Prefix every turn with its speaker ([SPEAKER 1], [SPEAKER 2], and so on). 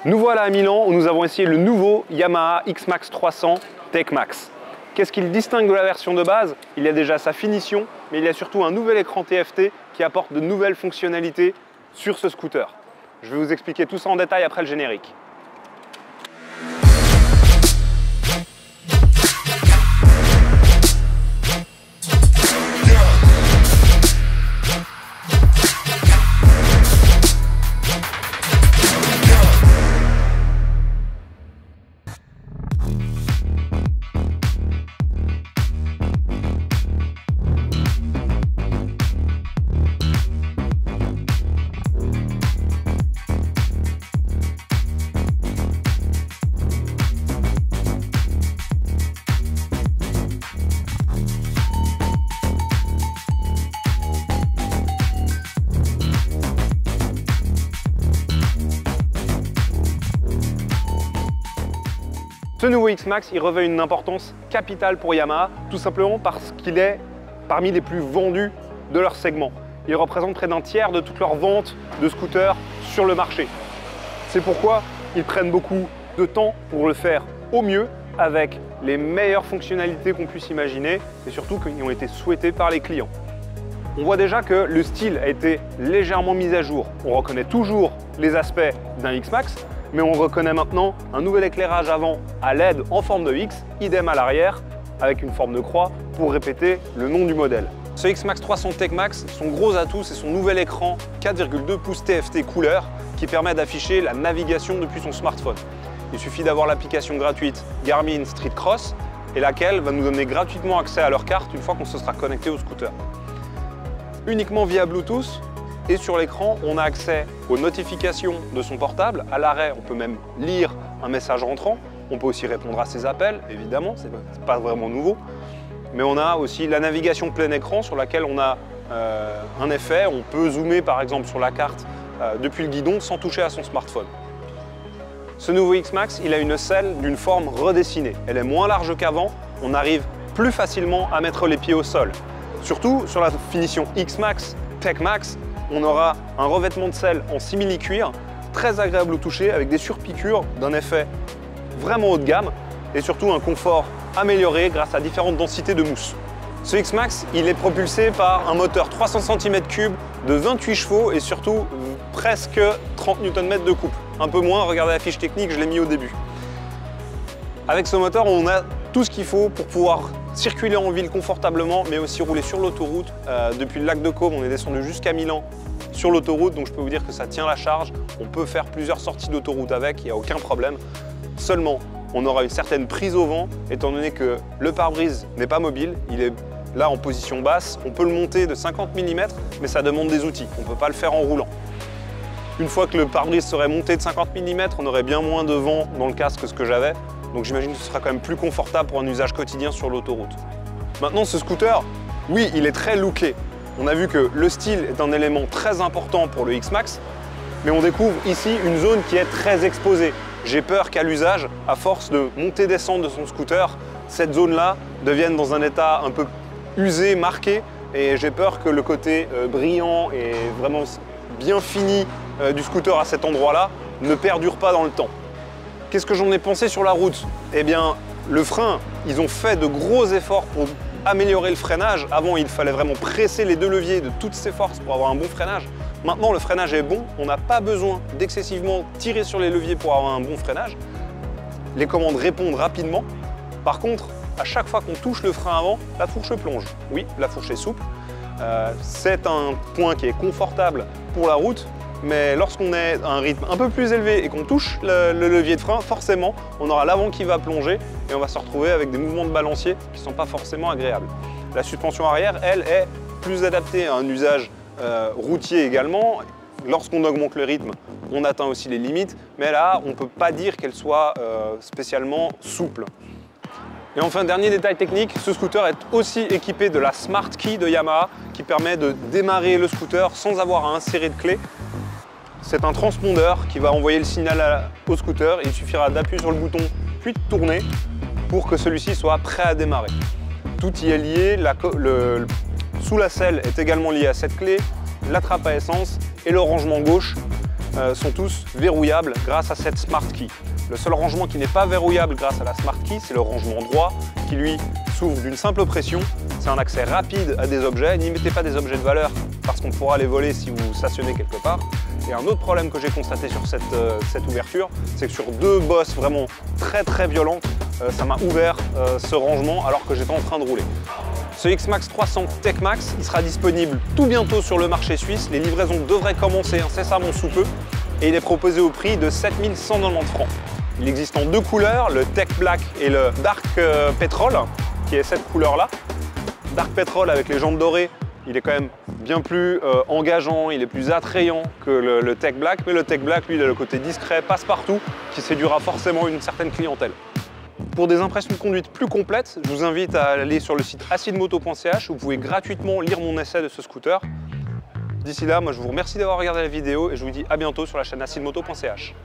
[SPEAKER 1] Nous voilà à Milan où nous avons essayé le nouveau Yamaha X-Max 300 TechMax. Qu'est-ce qui le distingue de la version de base? Il y a déjà sa finition, mais il y a surtout un nouvel écran TFT qui apporte de nouvelles fonctionnalités sur ce scooter. Je vais vous expliquer tout ça en détail après le générique. Ce nouveau X-Max, il revêt une importance capitale pour Yamaha, tout simplement parce qu'il est parmi les plus vendus de leur segment. Il représente près d'un tiers de toutes leurs ventes de scooters sur le marché. C'est pourquoi ils prennent beaucoup de temps pour le faire au mieux, avec les meilleures fonctionnalités qu'on puisse imaginer et surtout qui ont été souhaitées par les clients. On voit déjà que le style a été légèrement mis à jour. On reconnaît toujours les aspects d'un X-Max, mais on reconnaît maintenant un nouvel éclairage avant à LED en forme de X, idem à l'arrière, avec une forme de croix pour répéter le nom du modèle. Ce X-Max 300 TechMax, son gros atout, c'est son nouvel écran 4,2 pouces TFT couleur qui permet d'afficher la navigation depuis son smartphone. Il suffit d'avoir l'application gratuite Garmin Street Cross et laquelle va nous donner gratuitement accès à leur carte une fois qu'on se sera connecté au scooter. Uniquement via Bluetooth. Et sur l'écran, on a accès aux notifications de son portable. À l'arrêt, on peut même lire un message rentrant. On peut aussi répondre à ses appels, évidemment, c'est pas vraiment nouveau. Mais on a aussi la navigation plein écran sur laquelle on a un effet. On peut zoomer par exemple sur la carte depuis le guidon sans toucher à son smartphone. Ce nouveau X-Max, il a une selle d'une forme redessinée. Elle est moins large qu'avant. On arrive plus facilement à mettre les pieds au sol. Surtout sur la finition X-Max, TechMax, on aura un revêtement de selle en simili-cuir, très agréable au toucher, avec des surpiqûres d'un effet vraiment haut de gamme et surtout un confort amélioré grâce à différentes densités de mousse. Ce X-Max, il est propulsé par un moteur 300 cm3 de 28 chevaux et surtout presque 30 Nm de couple. Un peu moins, regardez la fiche technique, je l'ai mis au début. Avec ce moteur, on a tout ce qu'il faut pour pouvoir circuler en ville confortablement, mais aussi rouler sur l'autoroute. Depuis le lac de Caume, on est descendu jusqu'à Milan sur l'autoroute, donc je peux vous dire que ça tient la charge. On peut faire plusieurs sorties d'autoroute avec, il n'y a aucun problème. Seulement, on aura une certaine prise au vent, étant donné que le pare-brise n'est pas mobile, il est là en position basse. On peut le monter de 50 mm, mais ça demande des outils, on ne peut pas le faire en roulant. Une fois que le pare-brise serait monté de 50 mm, on aurait bien moins de vent dans le casque que ce que j'avais. Donc j'imagine que ce sera quand même plus confortable pour un usage quotidien sur l'autoroute. Maintenant, ce scooter, oui, il est très looké. On a vu que le style est un élément très important pour le X-Max, mais on découvre ici une zone qui est très exposée. J'ai peur qu'à l'usage, à force de monter-descendre de son scooter, cette zone-là devienne dans un état un peu usé, marqué, et j'ai peur que le côté brillant et vraiment bien fini du scooter à cet endroit-là ne perdure pas dans le temps. Qu'est-ce que j'en ai pensé sur la route? Eh bien, le frein, ils ont fait de gros efforts pour améliorer le freinage. Avant, il fallait vraiment presser les deux leviers de toutes ses forces pour avoir un bon freinage. Maintenant, le freinage est bon. On n'a pas besoin d'excessivement tirer sur les leviers pour avoir un bon freinage. Les commandes répondent rapidement. Par contre, à chaque fois qu'on touche le frein avant, la fourche plonge. Oui, la fourche est souple. C'est un point qui est confortable pour la route. Mais lorsqu'on est à un rythme un peu plus élevé et qu'on touche le levier de frein, forcément, on aura l'avant qui va plonger et on va se retrouver avec des mouvements de balancier qui ne sont pas forcément agréables. La suspension arrière, elle, est plus adaptée à un usage routier également. Lorsqu'on augmente le rythme, on atteint aussi les limites, mais là, on ne peut pas dire qu'elle soit spécialement souple. Et enfin, dernier détail technique, ce scooter est aussi équipé de la Smart Key de Yamaha qui permet de démarrer le scooter sans avoir à insérer de clé. C'est un transpondeur qui va envoyer le signal au scooter. Il suffira d'appuyer sur le bouton puis de tourner pour que celui-ci soit prêt à démarrer. Tout y est lié, sous la selle est également lié à cette clé, la trappe à essence et le rangement gauche sont tous verrouillables grâce à cette Smart Key. Le seul rangement qui n'est pas verrouillable grâce à la Smart Key, c'est le rangement droit qui lui s'ouvre d'une simple pression. C'est un accès rapide à des objets. N'y mettez pas des objets de valeur parce qu'on pourra les voler si vous stationnez quelque part. Et un autre problème que j'ai constaté sur cette ouverture, c'est que sur deux bosses vraiment très violentes, ça m'a ouvert ce rangement alors que j'étais en train de rouler. Ce X-Max 300 TechMax, il sera disponible tout bientôt sur le marché suisse. Les livraisons devraient commencer incessamment sous peu et il est proposé au prix de 7 190 francs. Il existe en deux couleurs, le Tech Black et le Dark Petrol, qui est cette couleur-là. Dark Petrol avec les jantes dorées, il est quand même bien plus engageant, il est plus attrayant que le Tech Black, mais le Tech Black, lui, il a le côté discret, passe-partout, qui séduira forcément une certaine clientèle. Pour des impressions de conduite plus complètes, je vous invite à aller sur le site acidmoto.ch où vous pouvez gratuitement lire mon essai de ce scooter. D'ici là, moi je vous remercie d'avoir regardé la vidéo et je vous dis à bientôt sur la chaîne acidmoto.ch.